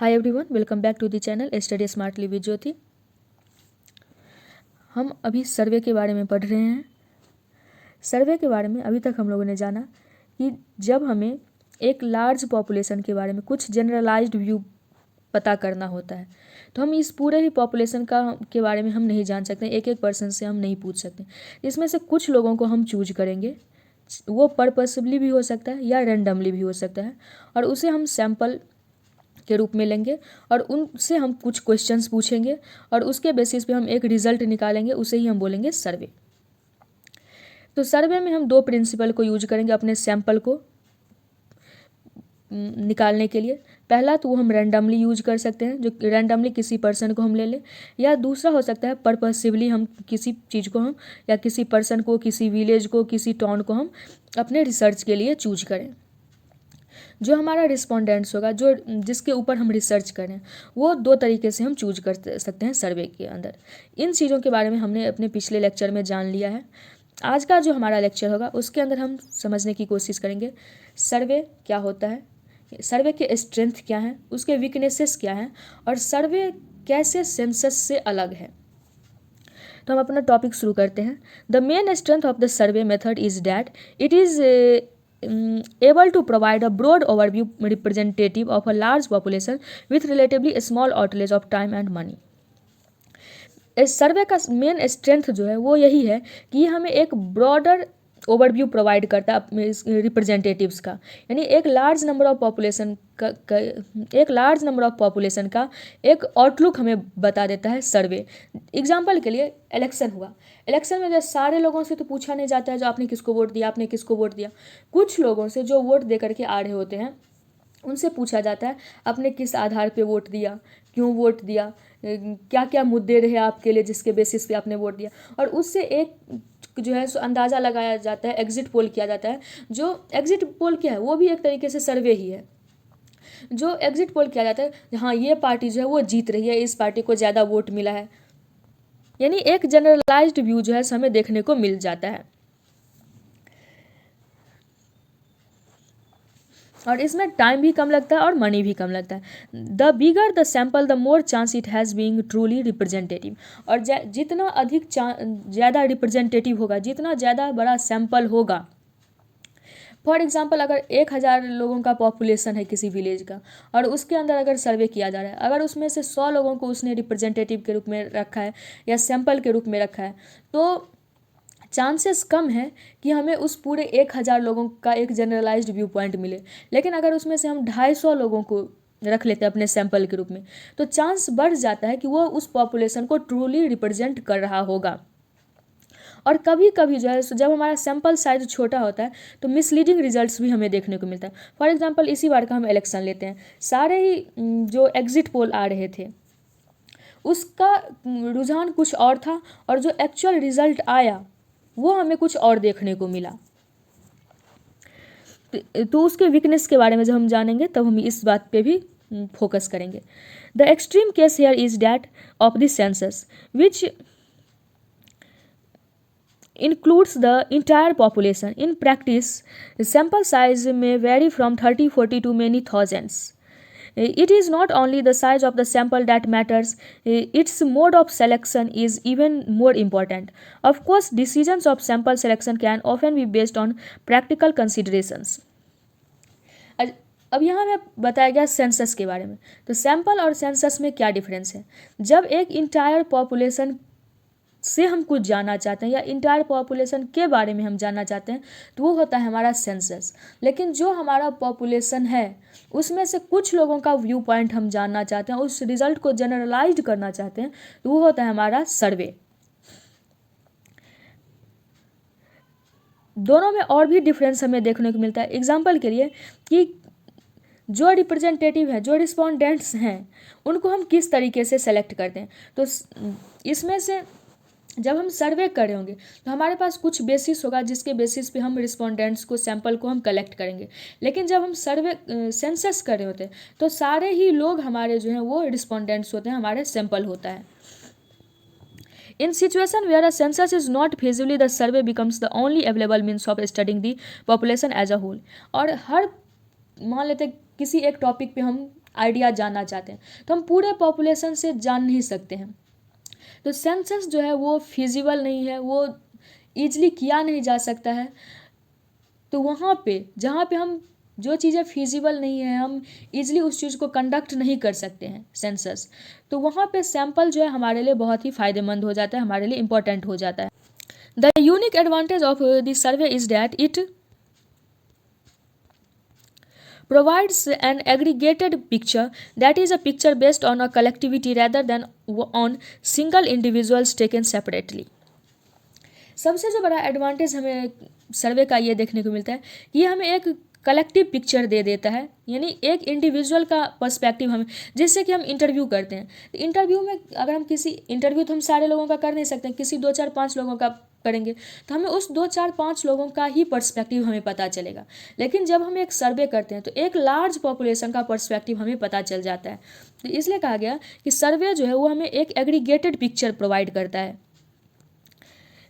Hi everyone, welcome back to the channel study smartly with Jyoti. हम अभी सर्वे के बारे में पढ़ रहे हैं। सर्वे के बारे में अभी तक हम लोगों ने जाना कि जब हमें एक लार्ज पॉपुलेशन के बारे में कुछ जनरलाइज्ड व्यू पता करना होता है तो हम इस पूरे ही पॉपुलेशन के बारे में हम नहीं जान सकते, एक एक पर्सन से हम नहीं पूछ सकते। इसमें से कुछ लोगों को हम चूज करेंगे, वो पर्पसबली भी हो सकता है या रैंडमली भी हो सकता है, और उसे हम सैंपल के रूप में लेंगे और उनसे हम कुछ क्वेश्चंस पूछेंगे और उसके बेसिस पे हम एक रिजल्ट निकालेंगे, उसे ही हम बोलेंगे सर्वे। तो सर्वे में हम दो प्रिंसिपल को यूज करेंगे अपने सैंपल को निकालने के लिए। पहला तो वो हम रैंडमली यूज कर सकते हैं, जो रैंडमली किसी पर्सन को हम ले लें, या दूसरा हो सकता है पर्पसिवली हम किसी चीज़ को हम या किसी पर्सन को, किसी विलेज को, किसी टाउन को हम अपने रिसर्च के लिए चूज करें। जो हमारा रिस्पोंडेंट्स होगा, जो जिसके ऊपर हम रिसर्च करें, वो दो तरीके से हम चूज कर सकते हैं सर्वे के अंदर। इन चीज़ों के बारे में हमने अपने पिछले लेक्चर में जान लिया है। आज का जो हमारा लेक्चर होगा उसके अंदर हम समझने की कोशिश करेंगे सर्वे क्या होता है, सर्वे के स्ट्रेंथ क्या हैं, उसके वीकनेसेस क्या हैं, और सर्वे कैसे सेंसस से अलग है। तो हम अपना टॉपिक शुरू करते हैं। The main strength of the survey method is that it is able to provide a broad overview representative of a large population with relatively small outlay of time and money। इस सर्वे का main strength जो है वो यही है कि हमें एक ब्रॉडर ओवरव्यू प्रोवाइड करता है रिप्रेजेंटेटिव्स का, यानी एक लार्ज नंबर ऑफ पॉपुलेशन का एक आउटलुक हमें बता देता है सर्वे। एग्जाम्पल के लिए इलेक्शन हुआ, इलेक्शन में जो सारे लोगों से तो पूछा नहीं जाता है जो आपने किसको वोट दिया, आपने किसको वोट दिया। कुछ लोगों से जो वोट दे करके आ रहे होते हैं उनसे पूछा जाता है आपने किस आधार पे वोट दिया, क्यों वोट दिया, क्या क्या मुद्दे रहे आपके लिए जिसके बेसिस पे आपने वोट दिया, और उससे एक जो है सो अंदाज़ा लगाया जाता है, एग्जिट पोल किया जाता है। जो एग्जिट पोल क्या है वो भी एक तरीके से सर्वे ही है। जो एग्जिट पोल किया जाता है, हाँ ये पार्टी जो है वो जीत रही है, इस पार्टी को ज़्यादा वोट मिला है, यानी एक जनरलाइज्ड व्यू जो है हमें देखने को मिल जाता है। और इसमें टाइम भी कम लगता है और मनी भी कम लगता है। The bigger the sample the more chance it has being truly representative. और जितना अधिक ज़्यादा रिप्रेजेंटेटिव होगा, जितना ज़्यादा बड़ा सैम्पल होगा, फॉर एग्जांपल अगर 1000 लोगों का पॉपुलेशन है किसी विलेज का और उसके अंदर अगर सर्वे किया जा रहा है, अगर उसमें से 100 लोगों को उसने रिप्रेजेंटेटिव के रूप में रखा है या सैम्पल के रूप में रखा है, तो चांसेस कम है कि हमें उस पूरे 1000 लोगों का एक जनरलाइज्ड व्यू पॉइंट मिले। लेकिन अगर उसमें से हम 250 लोगों को रख लेते हैं अपने सैंपल के रूप में, तो चांस बढ़ जाता है कि वो उस पॉपुलेशन को ट्रूली रिप्रेजेंट कर रहा होगा। और कभी कभी जो है जब हमारा सैंपल साइज छोटा होता है तो मिसलीडिंग रिजल्ट्स भी हमें देखने को मिलता है। फॉर एग्जांपल इसी बार का हम इलेक्शन लेते हैं, सारे ही जो एग्जिट पोल आ रहे थे उसका रुझान कुछ और था और जो एक्चुअल रिजल्ट आया वो हमें कुछ और देखने को मिला। तो उसके वीकनेस के बारे में जब हम जानेंगे तब हम इस बात पे भी फोकस करेंगे। The extreme case here is that of the census which includes the entire population. In practice, the sample size may vary from 30-40 to many thousands. It is not only the size of the sample that matters, its mode of selection is even more important. Of course, decisions of sample selection can often be based on practical considerations. अब यहाँ में बताया गया census के बारे में। तो sample और सेंसस में क्या डिफरेंस है? जब एक इंटायर पॉपुलेशन से हम कुछ जानना चाहते हैं या इंटायर पॉपुलेशन के बारे में हम जानना चाहते हैं तो वो होता है हमारा सेंसस। लेकिन जो हमारा पॉपुलेशन है उसमें से कुछ लोगों का व्यू पॉइंट हम जानना चाहते हैं, उस रिजल्ट को जनरलाइज्ड करना चाहते हैं, तो वो होता है हमारा सर्वे। दोनों में और भी डिफरेंस हमें देखने को मिलता है। एग्जाम्पल के लिए कि जो रिप्रेजेंटेटिव हैं, जो रिस्पोंडेंट्स हैं, उनको हम किस तरीके से सेलेक्ट करते हैं। तो इसमें से जब हम सर्वे कर रहे होंगे तो हमारे पास कुछ बेसिस होगा जिसके बेसिस पे हम रिस्पोंडेंट्स को, सैंपल को हम कलेक्ट करेंगे। लेकिन जब हम सर्वे सेंसस कर रहे होते हैं तो सारे ही लोग हमारे जो हैं वो रिस्पोंडेंट्स होते हैं, हमारे सैंपल होता है। In situation where a census is not feasibly the survey becomes the only available means of studying the population as a whole. और हर मान लेते किसी एक टॉपिक पे हम आइडिया जानना चाहते हैं, तो हम पूरे पॉपुलेशन से जान नहीं सकते हैं। तो सेंसस जो है वो फिजिबल नहीं है, वो ईजिली किया नहीं जा सकता है। तो वहाँ पे जहाँ पे हम जो चीज़ें फिजिबल नहीं है, हम ईजिली उस चीज़ को कंडक्ट नहीं कर सकते हैं सेंसस, तो वहाँ पे सैंपल जो है हमारे लिए बहुत ही फ़ायदेमंद हो जाता है, हमारे लिए इम्पोर्टेंट हो जाता है। The unique advantage of this survey is that it provides an aggregated picture, that is a picture based on a collectivity rather than on single individuals taken separately. सबसे जो बड़ा एडवांटेज हमें सर्वे का ये देखने को मिलता है कि ये हमें एक कलेक्टिव पिक्चर दे देता है, यानी एक इंडिविजुअल का पर्सपेक्टिव हमें, जिससे कि हम इंटरव्यू करते हैं तो इंटरव्यू में अगर हम किसी इंटरव्यू तो हम सारे लोगों का कर नहीं सकते हैं, किसी 2-4-5 लोगों का करेंगे तो हमें उस 2-4-5 लोगों का ही पर्सपेक्टिव हमें पता चलेगा। लेकिन जब हम एक सर्वे करते हैं तो एक लार्ज पॉपुलेशन का पर्सपेक्टिव हमें पता चल जाता है। तो इसलिए कहा गया कि सर्वे जो है वो हमें एक एग्रीगेटेड पिक्चर प्रोवाइड करता है,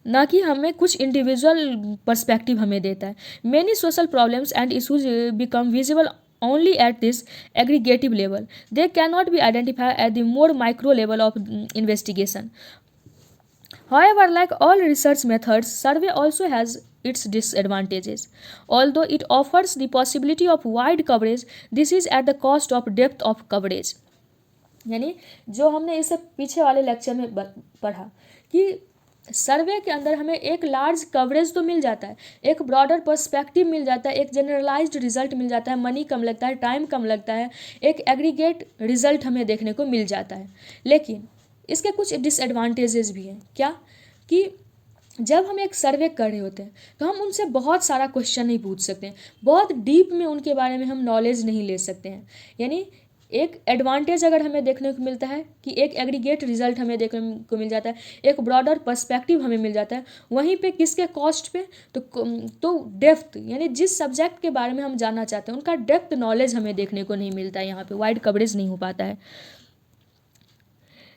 ना कि हमें कुछ इंडिविजुअल पर्सपेक्टिव हमें देता है। Many social problems and issues become visible only at this aggregative level. They cannot be identified at the more micro level of investigation. However, like all research methods, survey also has its disadvantages. Although it offers the possibility of wide coverage, this is at the cost of depth of coverage. यानी जो हमने इससे पीछे वाले lecture में पढ़ा कि सर्वे के अंदर हमें एक लार्ज कवरेज तो मिल जाता है, एक ब्रॉडर पर्सपेक्टिव मिल जाता है, एक जनरलाइज्ड रिजल्ट मिल जाता है, मनी कम लगता है, टाइम कम लगता है, एक एग्रीगेट रिजल्ट हमें देखने को मिल जाता है। लेकिन इसके कुछ डिसएडवांटेजेस भी हैं। क्या कि जब हम एक सर्वे कर रहे होते हैं तो हम उनसे बहुत सारा क्वेश्चन नहीं पूछ सकते हैं, बहुत डीप में उनके बारे में हम नॉलेज नहीं ले सकते हैं। यानी एक एडवांटेज अगर हमें देखने को मिलता है कि एक एग्रीगेट रिजल्ट हमें देखने को मिल जाता है, एक ब्रॉडर पर्सपेक्टिव हमें मिल जाता है, वहीं पे किसके कॉस्ट पे, तो डेप्थ, यानी जिस सब्जेक्ट के बारे में हम जानना चाहते हैं उनका डेप्थ नॉलेज हमें देखने को नहीं मिलता है, यहाँ पे वाइड कवरेज नहीं हो पाता है।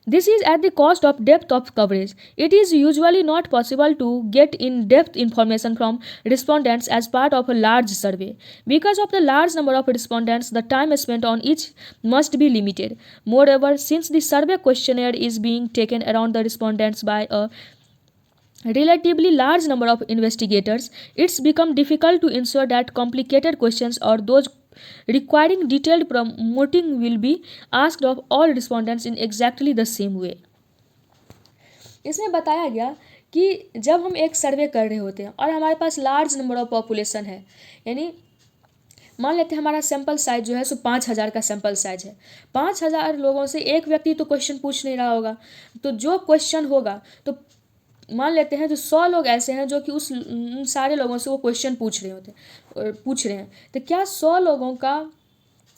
This is at the cost of depth of coverage. It is usually not possible to get in-depth information from respondents as part of a large survey. Because of the large number of respondents, the time spent on each must be limited. Moreover, since the survey questionnaire is being taken around the respondents by a relatively large number of investigators, it's become difficult to ensure that complicated questions or those requiring detailed promoting will be asked of all respondents in exactly the same way. इसमें बताया गया कि जब हम एक सर्वे कर रहे होते हैं और हमारे पास लार्ज नंबर ऑफ पॉपुलेशन है, यानी मान लेते हैं हमारा सैंपल साइज जो है सो 5000 का सैंपल साइज है, 5000 लोगों से एक व्यक्ति तो क्वेश्चन पूछ नहीं रहा होगा, तो जो क्वेश्चन होगा तो मान लेते हैं जो 100 लोग ऐसे हैं जो कि उन सारे लोगों से वो क्वेश्चन पूछ रहे हैं, तो क्या 100 लोगों का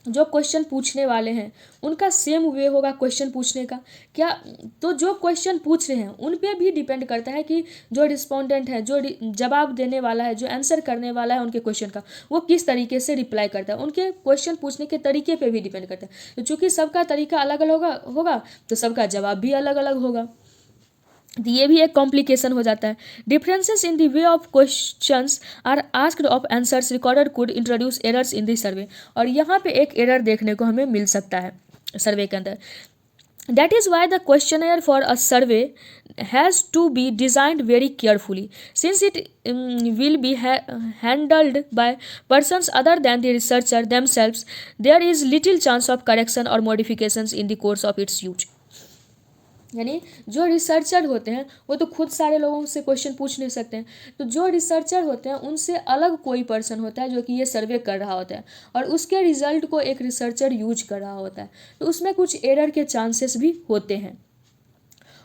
जो क्वेश्चन पूछने वाले हैं उनका सेम वे होगा क्वेश्चन पूछने का? क्या तो जो क्वेश्चन पूछ रहे हैं उन पे भी डिपेंड करता है कि जो रिस्पोंडेंट है, जो जवाब देने वाला है, जो आंसर करने वाला है उनके क्वेश्चन का, वो किस तरीके से रिप्लाई करता है, उनके क्वेश्चन पूछने के तरीके पे भी डिपेंड करता है। तो चूँकि सबका तरीका अलग अलग होगा तो सबका जवाब भी अलग अलग होगा, ये भी एक कॉम्प्लिकेशन हो जाता है। Differences in the way of questions are asked of answers recorded could introduce errors in the survey, और यहाँ पे एक एरर देखने को हमें मिल सकता है सर्वे के अंदर। That is why the questionnaire for a survey has to be designed very carefully, since it will be handled by persons other than the researcher themselves. There is little chance of correction or modifications in the course of its use. यानी जो researcher होते हैं वो तो खुद सारे लोगों से क्वेश्चन पूछ नहीं सकते हैं, तो जो रिसर्चर होते हैं उनसे अलग कोई पर्सन होता है जो कि ये सर्वे कर रहा होता है और उसके रिजल्ट को एक रिसर्चर यूज कर रहा होता है, तो उसमें कुछ एरर के चांसेस भी होते हैं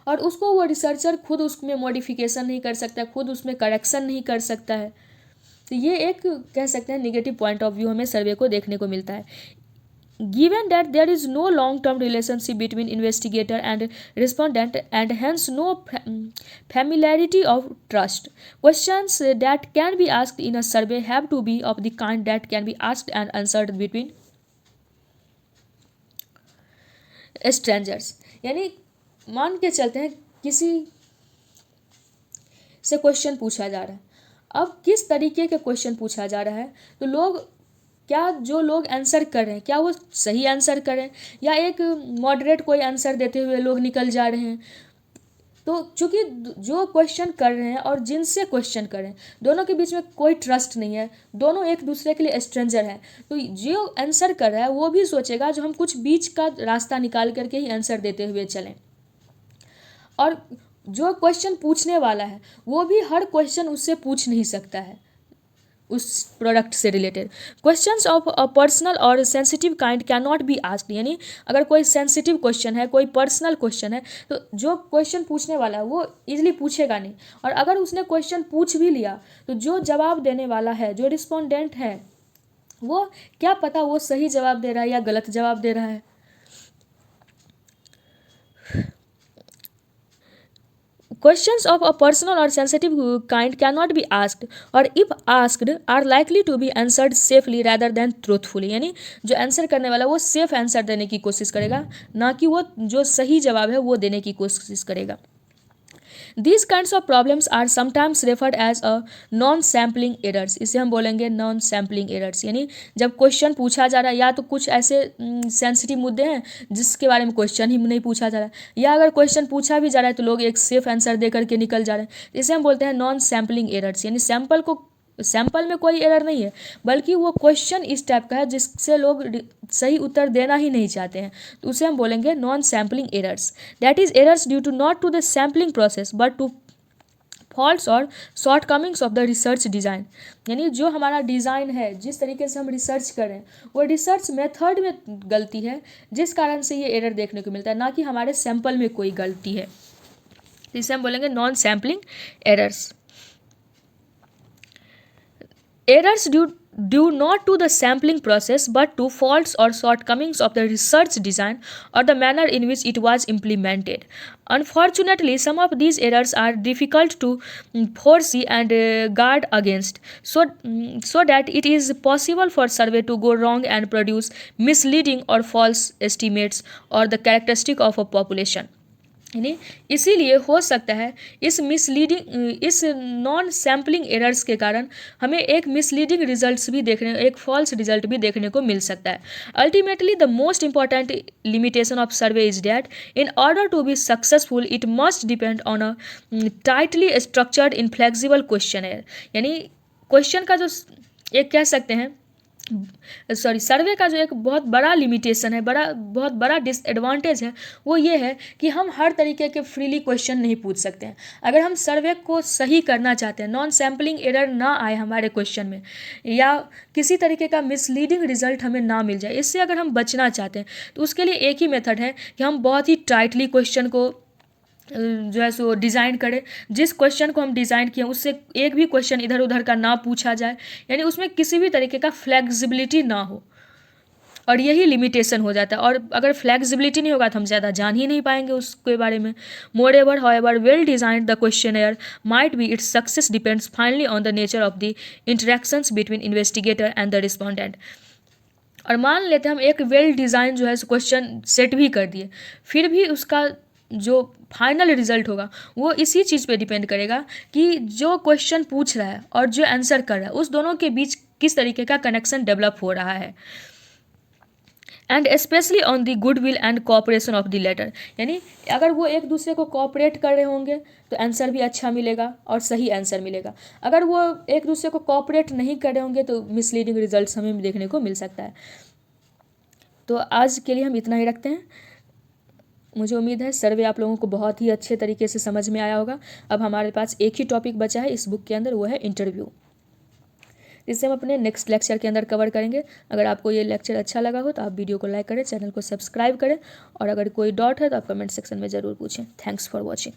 और उसको वो रिसर्चर खुद उसमें मॉडिफिकेशन नहीं कर सकता, खुद उसमें करेक्शन नहीं कर सकता है। तो ये एक कह सकते हैं नेगेटिव पॉइंट ऑफ व्यू हमें सर्वे को देखने को मिलता है। Given that there is no long-term relationship between investigator and respondent and hence no familiarity of trust, questions that can be asked in a survey have to be of the kind that can be asked and answered between strangers. यानी मान के चलते हैं किसी से question पूछा जा रहा है, अब किस तरीके के क्वेश्चन पूछा जा रहा है, तो लोग क्या जो लोग आंसर कर रहे हैं क्या वो सही आंसर कर रहे हैं, या एक मॉडरेट कोई आंसर देते हुए लोग निकल जा रहे हैं। तो चूंकि जो क्वेश्चन कर रहे हैं और जिनसे क्वेश्चन कर रहे हैं दोनों के बीच में कोई ट्रस्ट नहीं है, दोनों एक दूसरे के लिए स्ट्रेंजर है, तो जो आंसर कर रहा है वो भी सोचेगा जो हम कुछ बीच का रास्ता निकाल करके ही आंसर देते हुए चलें। और जो क्वेश्चन पूछने वाला है वो भी हर क्वेश्चन उससे पूछ नहीं सकता है उस प्रोडक्ट से related. Questions of a personal और sensitive kind can not be asked, यानी अगर कोई सेंसिटिव क्वेश्चन है, कोई पर्सनल क्वेश्चन है, तो जो क्वेश्चन पूछने वाला है वो इजीली पूछेगा नहीं। और अगर उसने क्वेश्चन पूछ भी लिया तो जो जवाब देने वाला है, जो रिस्पोंडेंट है, वो क्या पता वो सही जवाब दे रहा है या गलत जवाब दे रहा है। Questions of a personal or sensitive kind cannot be asked, और if asked are likely to be answered safely rather than truthfully, यानी जो आंसर करने वाला वो सेफ आंसर देने की कोशिश करेगा, ना कि वो जो सही जवाब है वो देने की कोशिश करेगा। These kinds of problems are sometimes referred as a non-sampling errors, इसे हम बोलेंगे नॉन सैम्पलिंग एरर्स। यानी जब क्वेश्चन पूछा जा रहा है या तो कुछ ऐसे सेंसिटिव मुद्दे हैं जिसके बारे में क्वेश्चन ही नहीं पूछा जा रहा है, या अगर क्वेश्चन पूछा भी जा रहा है तो लोग एक सेफ आंसर दे करके निकल जा रहे हैं, इसे हम बोलते हैं नॉन सैम्पलिंग एरर्स। यानी सैंपल में कोई एरर नहीं है, बल्कि वो क्वेश्चन इस टाइप का है जिससे लोग सही उत्तर देना ही नहीं चाहते हैं, तो उसे हम बोलेंगे non sampling errors. That is errors due to not to the sampling process but to faults और shortcomings of the research design. यानी जो हमारा डिज़ाइन है, जिस तरीके से हम रिसर्च कर रहे हैं, वो रिसर्च मेथड में गलती है जिस कारण से ये एरर देखने को मिलता है, ना कि हमारे सैंपल में कोई गलती है। इसे हम बोलेंगे non sampling errors. Errors due not to the sampling process but to faults or shortcomings of the research design or the manner in which it was implemented. Unfortunately, some of these errors are difficult to foresee and guard against, so that it is possible for survey to go wrong and produce misleading or false estimates or the characteristic of a population. यानी इसीलिए हो सकता है इस non sampling errors के कारण हमें एक मिसलीडिंग रिजल्ट्स भी एक फॉल्स रिजल्ट भी देखने को मिल सकता है। Ultimately the most important limitation of survey is that in order to be successful it must depend on a tightly structured inflexible questionnaire. यानी क्वेश्चन का जो एक कह सकते हैं सर्वे का जो एक बहुत बड़ा लिमिटेशन है, बहुत बड़ा डिसएडवांटेज है, वो ये है कि हम हर तरीके के फ्रीली क्वेश्चन नहीं पूछ सकते हैं। अगर हम सर्वे को सही करना चाहते हैं, नॉन सैम्पलिंग एरर ना आए हमारे क्वेश्चन में, या किसी तरीके का मिसलीडिंग रिजल्ट हमें ना मिल जाए, इससे अगर हम बचना चाहते हैं तो उसके लिए एक ही मेथड है कि हम बहुत ही टाइटली क्वेश्चन को जो है सो डिज़ाइन करें। जिस क्वेश्चन को हम डिज़ाइन किए उससे एक भी क्वेश्चन इधर उधर का ना पूछा जाए, यानी उसमें किसी भी तरीके का फ्लेक्सिबिलिटी ना हो, और यही लिमिटेशन हो जाता है। और अगर फ्लेक्सिबिलिटी नहीं होगा तो हम ज़्यादा जान ही नहीं पाएंगे उसके बारे में। Moreover however well designed the questionnaire might be its success depends finally on the nature of the interactions between investigator and the respondent. और मान लेते हैं हम एक वेल डिज़ाइन जो है क्वेश्चन सेट भी कर दिए, फिर भी उसका जो फाइनल रिजल्ट होगा वो इसी चीज़ पे डिपेंड करेगा कि जो क्वेश्चन पूछ रहा है और जो आंसर कर रहा है उस दोनों के बीच किस तरीके का कनेक्शन डेवलप हो रहा है, and specially on the goodwill and cooperation of the latter. यानी अगर वो एक दूसरे को कोऑपरेट कर रहे होंगे तो आंसर भी अच्छा मिलेगा और सही आंसर मिलेगा। अगर वो एक दूसरे को कोऑपरेट नहीं कर रहे होंगे तो मिसलीडिंग रिजल्ट्स हमें देखने को मिल सकता है। तो आज के लिए हम इतना ही रखते हैं। मुझे उम्मीद है सर्वे आप लोगों को बहुत ही अच्छे तरीके से समझ में आया होगा। अब हमारे पास एक ही टॉपिक बचा है इस बुक के अंदर, वो है इंटरव्यू। इसे हम अपने नेक्स्ट लेक्चर के अंदर कवर करेंगे। अगर आपको ये लेक्चर अच्छा लगा हो तो आप वीडियो को लाइक करें, चैनल को सब्सक्राइब करें, और अगर कोई डाउट है तो आप कमेंट सेक्शन में ज़रूर पूछें। Thanks for watching.